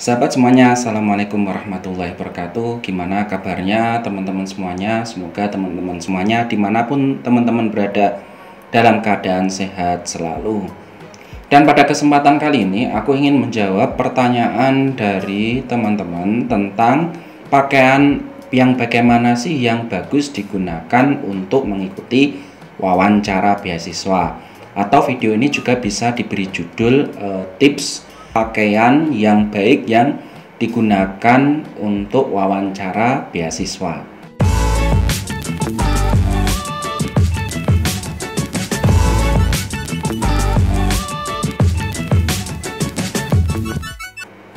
Sahabat semuanya, Assalamualaikum warahmatullahi wabarakatuh. Gimana kabarnya teman-teman semuanya? Semoga teman-teman semuanya dimanapun teman-teman berada dalam keadaan sehat selalu. Dan pada kesempatan kali ini aku ingin menjawab pertanyaan dari teman-teman tentang pakaian yang bagaimana sih yang bagus digunakan untuk mengikuti wawancara beasiswa. Atau video ini juga bisa diberi judul tips pakaian yang baik yang digunakan untuk wawancara beasiswa.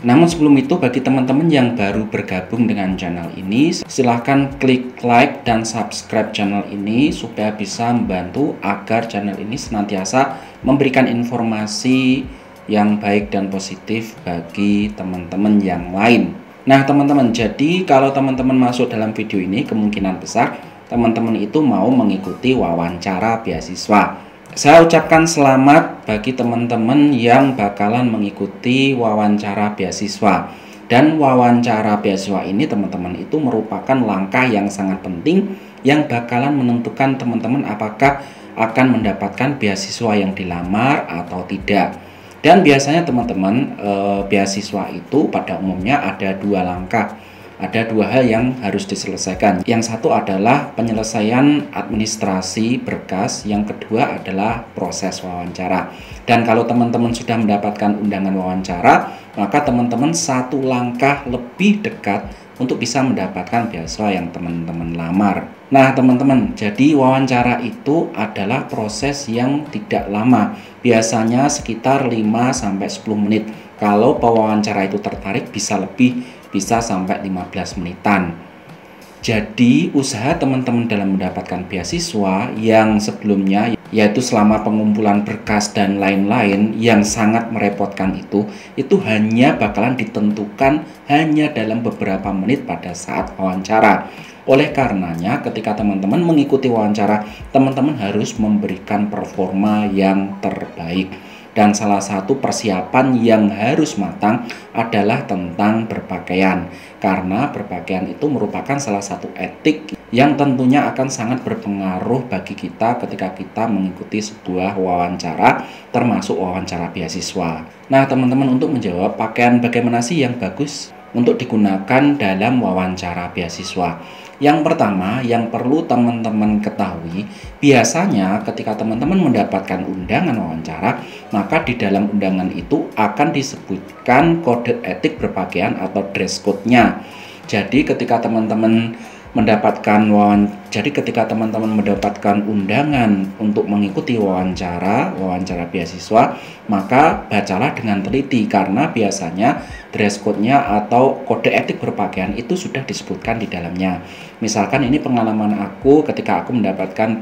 Namun sebelum itu, bagi teman-teman yang baru bergabung dengan channel ini, silahkan klik like dan subscribe channel ini supaya bisa membantu agar channel ini senantiasa memberikan informasi yang baik dan positif bagi teman-teman yang lain. Nah teman-teman, jadi kalau teman-teman masuk dalam video ini, kemungkinan besar teman-teman itu mau mengikuti wawancara beasiswa. Saya ucapkan selamat bagi teman-teman yang bakalan mengikuti wawancara beasiswa. Dan wawancara beasiswa ini teman-teman itu merupakan langkah yang sangat penting yang bakalan menentukan teman-teman apakah akan mendapatkan beasiswa yang dilamar atau tidak. Dan biasanya teman-teman beasiswa itu pada umumnya ada dua langkah. Ada dua hal yang harus diselesaikan. Yang satu adalah penyelesaian administrasi berkas, yang kedua adalah proses wawancara. Dan kalau teman-teman sudah mendapatkan undangan wawancara, maka teman-teman satu langkah lebih dekat untuk bisa mendapatkan beasiswa yang teman-teman lamar. Nah teman-teman, jadi wawancara itu adalah proses yang tidak lama, biasanya sekitar 5-10 menit. Kalau pewawancara itu tertarik bisa lebih, bisa sampai 15 menitan. Jadi usaha teman-teman dalam mendapatkan beasiswa yang sebelumnya, yaitu selama pengumpulan berkas dan lain-lain yang sangat merepotkan itu hanya bakalan ditentukan hanya dalam beberapa menit pada saat wawancara. Oleh karenanya ketika teman-teman mengikuti wawancara, teman-teman harus memberikan performa yang terbaik. Dan salah satu persiapan yang harus matang adalah tentang berpakaian. Karena berpakaian itu merupakan salah satu etik yang tentunya akan sangat berpengaruh bagi kita ketika kita mengikuti sebuah wawancara, termasuk wawancara beasiswa. Nah teman-teman, untuk menjawab pakaian bagaimana sih yang bagus untuk digunakan dalam wawancara beasiswa. Yang pertama yang perlu teman-teman ketahui, biasanya ketika teman-teman mendapatkan undangan wawancara, maka di dalam undangan itu akan disebutkan kode etik berpakaian atau dress code-nya. Jadi ketika teman-teman mendapatkan undangan untuk mengikuti wawancara beasiswa, maka bacalah dengan teliti karena biasanya dress code-nya atau kode etik berpakaian itu sudah disebutkan di dalamnya. Misalkan ini pengalaman aku ketika aku mendapatkan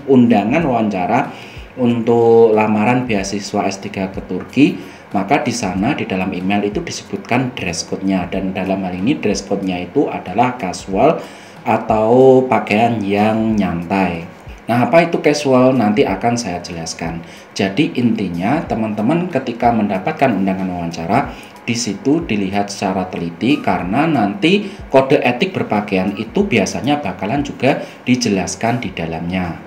undangan wawancara untuk lamaran beasiswa S3 ke Turki. Maka di sana di dalam email itu disebutkan dress code-nya, dan dalam hal ini dress code-nya itu adalah casual atau pakaian yang nyantai. Nah, apa itu casual nanti akan saya jelaskan. Jadi intinya teman-teman ketika mendapatkan undangan wawancara, di situ dilihat secara teliti karena nanti kode etik berpakaian itu biasanya bakalan juga dijelaskan di dalamnya.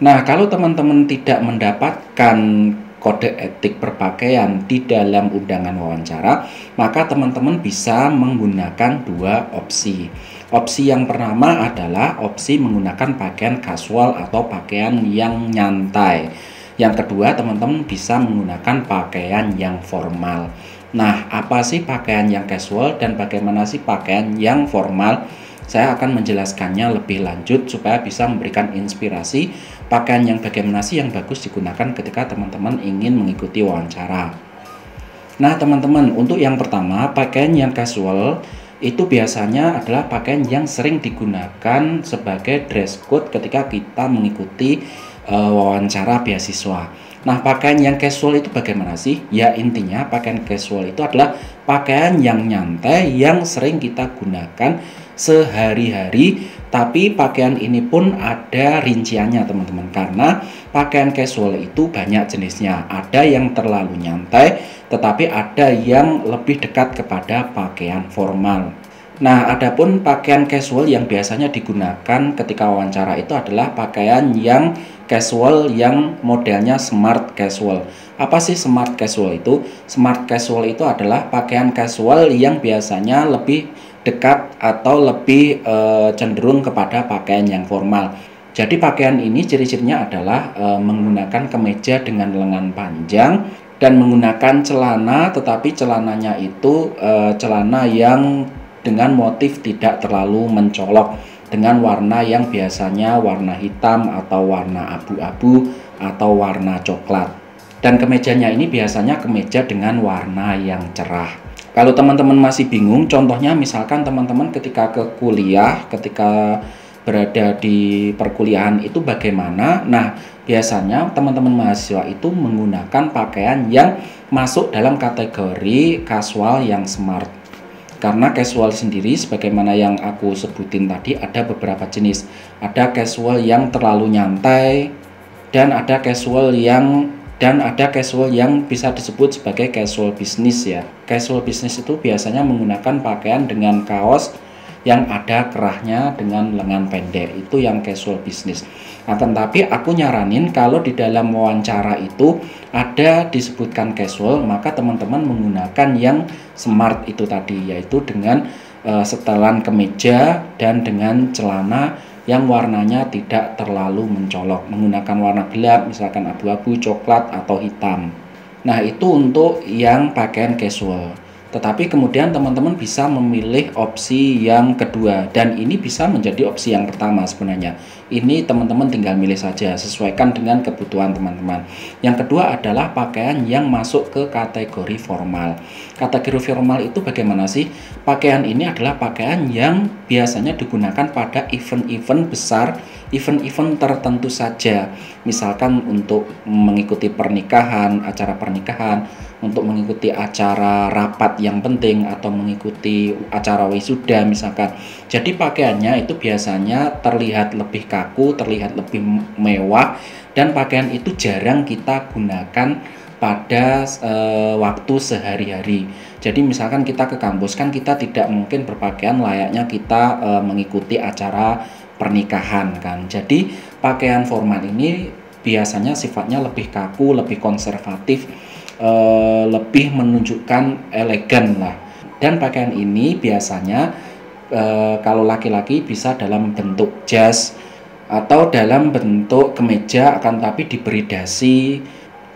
Nah, kalau teman-teman tidak mendapatkan kode etik berpakaian di dalam undangan wawancara, maka teman-teman bisa menggunakan dua opsi. Opsi yang pertama adalah opsi menggunakan pakaian casual atau pakaian yang nyantai. Yang kedua, teman-teman bisa menggunakan pakaian yang formal. Nah, apa sih pakaian yang casual dan bagaimana sih pakaian yang formal? Saya akan menjelaskannya lebih lanjut supaya bisa memberikan inspirasi pakaian yang bagaimana sih yang bagus digunakan ketika teman-teman ingin mengikuti wawancara. Nah teman-teman, untuk yang pertama, pakaian yang casual itu biasanya adalah pakaian yang sering digunakan sebagai dress code ketika kita mengikuti wawancara beasiswa. Nah, pakaian yang casual itu bagaimana sih? Ya, intinya pakaian casual itu adalah pakaian yang nyantai yang sering kita gunakan sehari-hari, tapi pakaian ini pun ada rinciannya teman-teman, karena pakaian casual itu banyak jenisnya. Ada yang terlalu nyantai, tetapi ada yang lebih dekat kepada pakaian formal. Nah, adapun pakaian casual yang biasanya digunakan ketika wawancara itu adalah pakaian yang casual yang modelnya smart casual. Apa sih smart casual itu? Smart casual itu adalah pakaian casual yang biasanya lebih dekat atau lebih cenderung kepada pakaian yang formal. Jadi pakaian ini ciri-cirinya adalah menggunakan kemeja dengan lengan panjang dan menggunakan celana, tetapi celananya itu celana yang dengan motif tidak terlalu mencolok, dengan warna yang biasanya warna hitam atau warna abu-abu atau warna coklat. Dan kemejanya ini biasanya kemeja dengan warna yang cerah. Kalau teman-teman masih bingung, contohnya misalkan teman-teman ketika ke kuliah, ketika berada di perkuliahan itu bagaimana? Nah, biasanya teman-teman mahasiswa itu menggunakan pakaian yang masuk dalam kategori casual yang smart. Karena casual sendiri sebagaimana yang aku sebutin tadi ada beberapa jenis. Ada casual yang terlalu nyantai dan ada casual yang bisa disebut sebagai casual business ya. Casual business itu biasanya menggunakan pakaian dengan kaos yang ada kerahnya dengan lengan pendek, itu yang casual business. Akan tapi aku nyaranin kalau di dalam wawancara itu ada disebutkan casual, maka teman-teman menggunakan yang smart itu tadi, yaitu dengan setelan kemeja dan dengan celana yang warnanya tidak terlalu mencolok, menggunakan warna gelap misalkan abu-abu, coklat atau hitam. Nah, itu untuk yang pakaian casual. Tetapi kemudian teman-teman bisa memilih opsi yang kedua, dan ini bisa menjadi opsi yang pertama sebenarnya. Ini teman-teman tinggal milih saja, sesuaikan dengan kebutuhan teman-teman. Yang kedua adalah pakaian yang masuk ke kategori formal. Kategori formal itu bagaimana sih? Pakaian ini adalah pakaian yang biasanya digunakan pada event-event besar, event-event tertentu saja. Misalkan untuk mengikuti pernikahan, acara pernikahan, untuk mengikuti acara rapat yang penting, atau mengikuti acara wisuda misalkan. Jadi pakaiannya itu biasanya terlihat lebih kaku, terlihat lebih mewah, dan pakaian itu jarang kita gunakan pada waktu sehari-hari. Jadi misalkan kita ke kampus kan kita tidak mungkin berpakaian layaknya kita mengikuti acara pernikahan kan. Jadi pakaian formal ini biasanya sifatnya lebih kaku, lebih konservatif, lebih menunjukkan elegan lah. Dan pakaian ini biasanya kalau laki-laki bisa dalam bentuk jas atau dalam bentuk kemeja, akan tapi diberi dasi.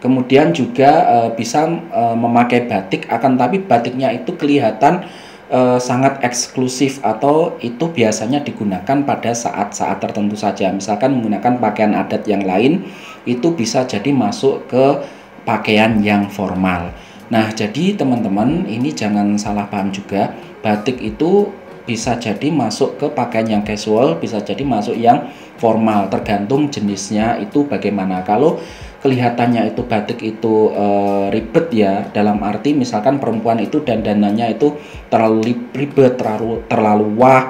Kemudian juga bisa memakai batik, akan tapi batiknya itu kelihatan sangat eksklusif, atau itu biasanya digunakan pada saat-saat tertentu saja. Misalkan menggunakan pakaian adat yang lain, itu bisa jadi masuk ke pakaian yang formal. Nah, jadi teman-teman ini jangan salah paham juga. Batik itu bisa jadi masuk ke pakaian yang casual, bisa jadi masuk yang formal, tergantung jenisnya itu bagaimana. Kalau kelihatannya itu batik itu ribet ya, dalam arti misalkan perempuan itu dandanannya itu terlalu ribet, terlalu wah,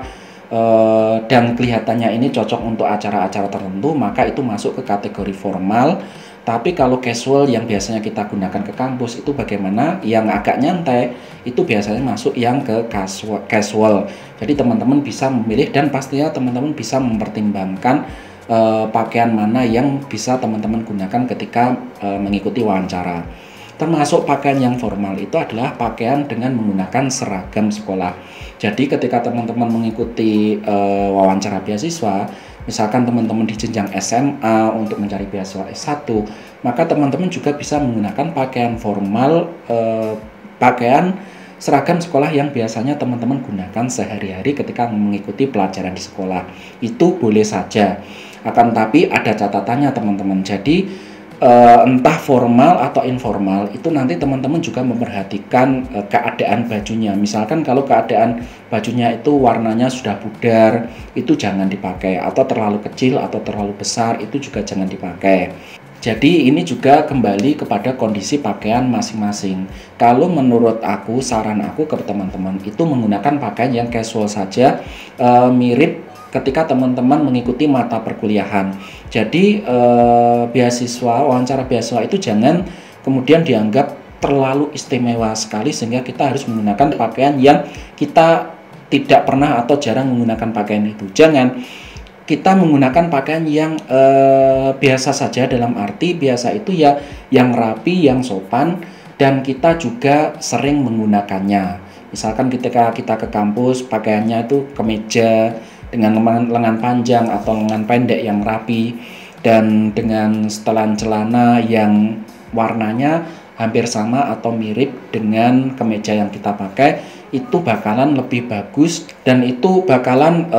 dan kelihatannya ini cocok untuk acara-acara tertentu, maka itu masuk ke kategori formal. Tapi kalau casual yang biasanya kita gunakan ke kampus itu bagaimana? Yang agak nyantai itu biasanya masuk yang ke casual. Jadi teman-teman bisa memilih, dan pastinya teman-teman bisa mempertimbangkan pakaian mana yang bisa teman-teman gunakan ketika mengikuti wawancara. Termasuk pakaian yang formal itu adalah pakaian dengan menggunakan seragam sekolah. Jadi ketika teman-teman mengikuti wawancara beasiswa, misalkan teman-teman di jenjang SMA untuk mencari beasiswa S1, maka teman-teman juga bisa menggunakan pakaian formal, pakaian seragam sekolah yang biasanya teman-teman gunakan sehari-hari ketika mengikuti pelajaran di sekolah. Itu boleh saja. Akan tapi ada catatannya teman-teman. Jadi entah formal atau informal, itu nanti teman-teman juga memperhatikan keadaan bajunya. Misalkan kalau keadaan bajunya itu warnanya sudah pudar, itu jangan dipakai, atau terlalu kecil atau terlalu besar, itu juga jangan dipakai. Jadi ini juga kembali kepada kondisi pakaian masing-masing. Kalau menurut aku, saran aku ke teman-teman itu menggunakan pakaian yang casual saja, mirip ketika teman-teman mengikuti mata perkuliahan. Jadi wawancara beasiswa itu jangan kemudian dianggap terlalu istimewa sekali sehingga kita harus menggunakan pakaian yang kita tidak pernah atau jarang menggunakan pakaian itu. Jangan, kita menggunakan pakaian yang biasa saja, dalam arti biasa itu ya yang rapi, yang sopan, dan kita juga sering menggunakannya. Misalkan ketika kita ke kampus, pakaiannya itu kemeja dengan lengan panjang atau lengan pendek yang rapi, dan dengan setelan celana yang warnanya hampir sama atau mirip dengan kemeja yang kita pakai, itu bakalan lebih bagus dan itu bakalan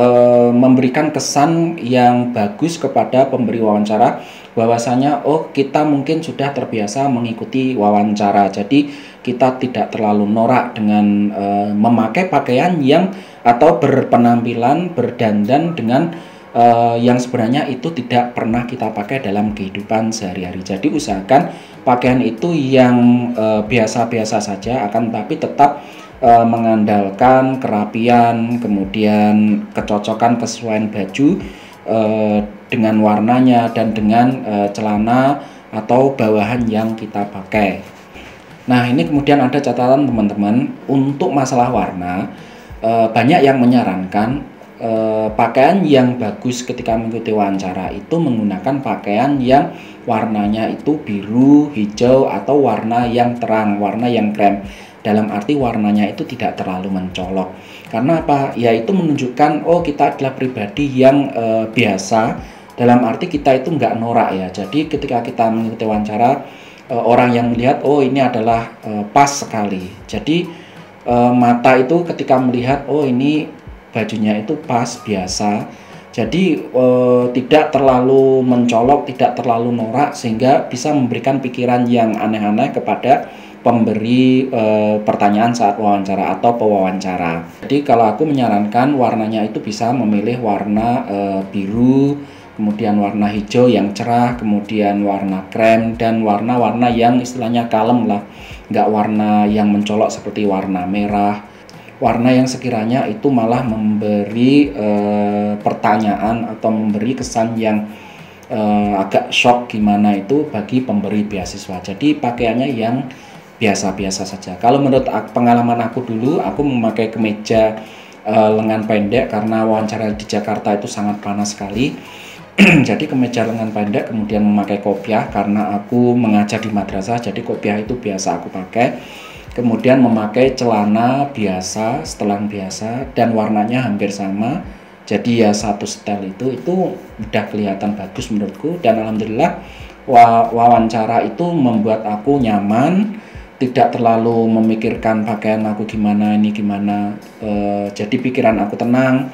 memberikan kesan yang bagus kepada pemberi wawancara bahwasanya oh, kita mungkin sudah terbiasa mengikuti wawancara, jadi kita tidak terlalu norak dengan memakai pakaian yang atau berpenampilan berdandan dengan yang sebenarnya itu tidak pernah kita pakai dalam kehidupan sehari-hari. Jadi usahakan pakaian itu yang biasa-biasa saja, akan tapi tetap mengandalkan kerapian, kemudian kecocokan kesesuaian baju dengan warnanya dan dengan celana atau bawahan yang kita pakai. Nah, ini kemudian ada catatan teman-teman untuk masalah warna. Banyak yang menyarankan pakaian yang bagus ketika mengikuti wawancara itu menggunakan pakaian yang warnanya itu biru, hijau, atau warna yang terang, warna yang krem. Dalam arti warnanya itu tidak terlalu mencolok. Karena apa? Ya itu menunjukkan oh, kita adalah pribadi yang biasa. Dalam arti kita itu nggak norak ya. Jadi ketika kita mengikuti wawancara, orang yang melihat oh, ini adalah pas sekali. Jadi mata itu ketika melihat oh, ini bajunya itu pas, biasa. Jadi tidak terlalu mencolok, tidak terlalu norak, sehingga bisa memberikan pikiran yang aneh-aneh kepada pemberi pertanyaan saat wawancara atau pewawancara. Jadi kalau aku menyarankan warnanya itu bisa memilih warna biru, kemudian warna hijau yang cerah, kemudian warna krem, dan warna-warna yang istilahnya kalem lah, nggak warna yang mencolok seperti warna merah, warna yang sekiranya itu malah memberi pertanyaan atau memberi kesan yang agak shock gimana itu bagi pemberi beasiswa. Jadi pakaiannya yang biasa-biasa saja. Kalau menurut pengalaman aku dulu, aku memakai kemeja lengan pendek karena wawancara di Jakarta itu sangat panas sekali. Jadi kemeja lengan pendek, kemudian memakai kopiah karena aku mengajar di madrasah, jadi kopiah itu biasa aku pakai. Kemudian memakai celana biasa, setelan biasa, dan warnanya hampir sama. Jadi ya satu setel itu udah kelihatan bagus menurutku. Dan alhamdulillah wawancara itu membuat aku nyaman, tidak terlalu memikirkan pakaian aku gimana, ini gimana. Jadi pikiran aku tenang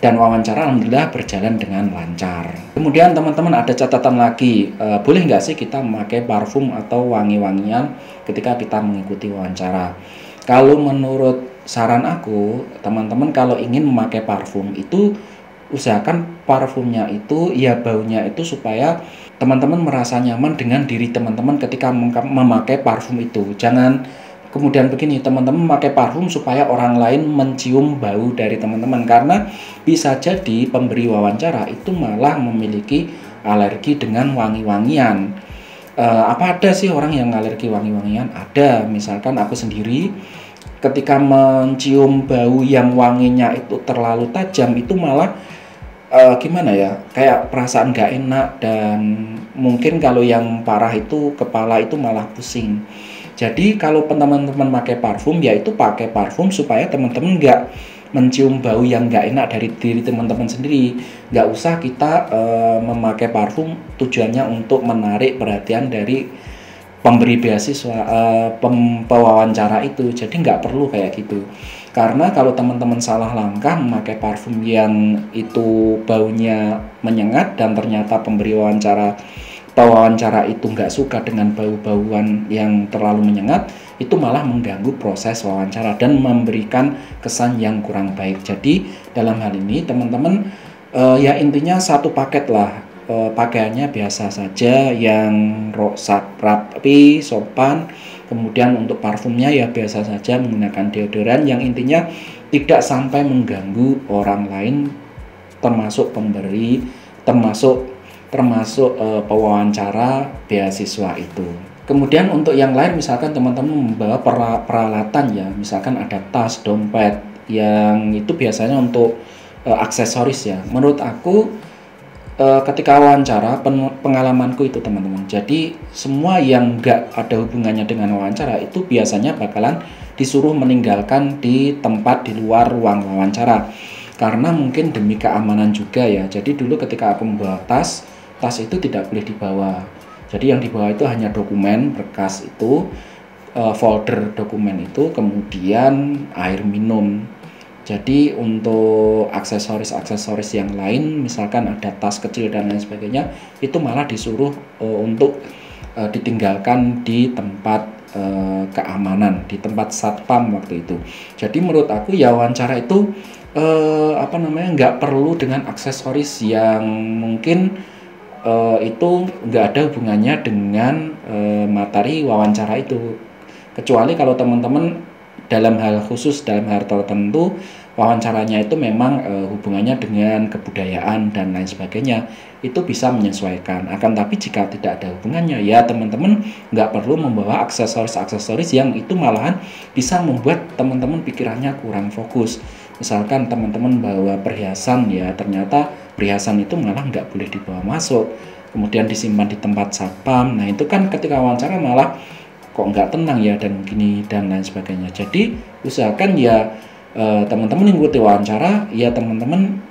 dan wawancara alhamdulillah berjalan dengan lancar. Kemudian teman-teman ada catatan lagi, boleh nggak sih kita memakai parfum atau wangi-wangian ketika kita mengikuti wawancara? Kalau menurut saran aku, teman-teman kalau ingin memakai parfum itu usahakan parfumnya itu ya baunya itu supaya teman-teman merasa nyaman dengan diri teman-teman ketika memakai parfum itu. Jangan kemudian begini, teman-teman memakai parfum supaya orang lain mencium bau dari teman-teman, karena bisa jadi pemberi wawancara itu malah memiliki alergi dengan wangi-wangian. Apa ada sih orang yang alergi wangi-wangian? Ada, misalkan aku sendiri ketika mencium bau yang wanginya itu terlalu tajam itu malah gimana ya, kayak perasaan gak enak, dan mungkin kalau yang parah itu kepala itu malah pusing. Jadi kalau teman-teman pakai parfum, ya itu pakai parfum supaya teman-teman nggak mencium bau yang nggak enak dari diri teman-teman sendiri. Nggak usah kita memakai parfum tujuannya untuk menarik perhatian dari pemberi beasiswa, pewawancara itu. Jadi nggak perlu kayak gitu. Karena kalau teman-teman salah langkah memakai parfum yang itu baunya menyengat dan ternyata pemberi pewawancara itu nggak suka dengan bau-bauan yang terlalu menyengat, itu malah mengganggu proses wawancara dan memberikan kesan yang kurang baik. Jadi dalam hal ini teman-teman ya intinya satu paket lah, pakaiannya biasa saja, yang rapi, sopan. Kemudian untuk parfumnya ya biasa saja, menggunakan deodoran yang intinya tidak sampai mengganggu orang lain, termasuk pemberi, termasuk pewawancara beasiswa itu. Kemudian untuk yang lain, misalkan teman-teman membawa peralatan ya, misalkan ada tas, dompet, yang itu biasanya untuk aksesoris ya. Menurut aku ketika wawancara, pengalamanku itu teman-teman, jadi semua yang nggak ada hubungannya dengan wawancara itu biasanya bakalan disuruh meninggalkan di tempat di luar ruang wawancara, karena mungkin demi keamanan juga ya. Jadi dulu ketika aku membawa tas itu tidak boleh dibawa. Jadi yang dibawa itu hanya dokumen, berkas itu, folder dokumen itu, kemudian air minum. Jadi untuk aksesoris yang lain, misalkan ada tas kecil dan lain sebagainya, itu malah disuruh untuk ditinggalkan di tempat keamanan, di tempat satpam waktu itu. Jadi menurut aku ya wawancara itu nggak perlu dengan aksesoris yang mungkin itu nggak ada hubungannya dengan materi wawancara itu, kecuali kalau teman-teman dalam hal khusus, dalam hal tertentu wawancaranya itu memang hubungannya dengan kebudayaan dan lain sebagainya, itu bisa menyesuaikan. Akan tapi jika tidak ada hubungannya ya teman-teman nggak perlu membawa aksesoris yang itu malahan bisa membuat teman-teman pikirannya kurang fokus. Misalkan teman-teman bawa perhiasan ya, ternyata perhiasan itu malah nggak boleh dibawa masuk, kemudian disimpan di tempat satpam. Nah itu kan ketika wawancara malah kok nggak tenang ya, dan gini dan lain sebagainya. Jadi usahakan ya teman-teman mengikuti wawancara ya teman-teman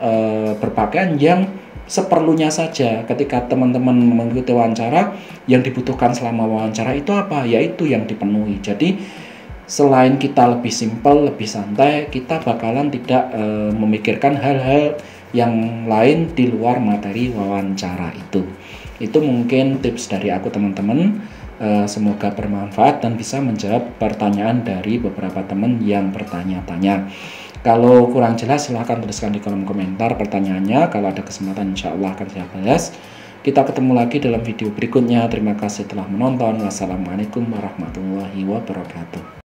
berpakaian yang seperlunya saja. Ketika teman-teman mengikuti wawancara, yang dibutuhkan selama wawancara itu apa? Yaitu yang dipenuhi. Jadi selain kita lebih simpel, lebih santai, kita bakalan tidak memikirkan hal-hal yang lain di luar materi wawancara itu. Itu mungkin tips dari aku teman-teman. Semoga bermanfaat dan bisa menjawab pertanyaan dari beberapa teman yang bertanya-tanya. Kalau kurang jelas silahkan tuliskan di kolom komentar pertanyaannya. Kalau ada kesempatan insya Allah akan saya balas. Kita ketemu lagi dalam video berikutnya. Terima kasih telah menonton. Wassalamualaikum warahmatullahi wabarakatuh.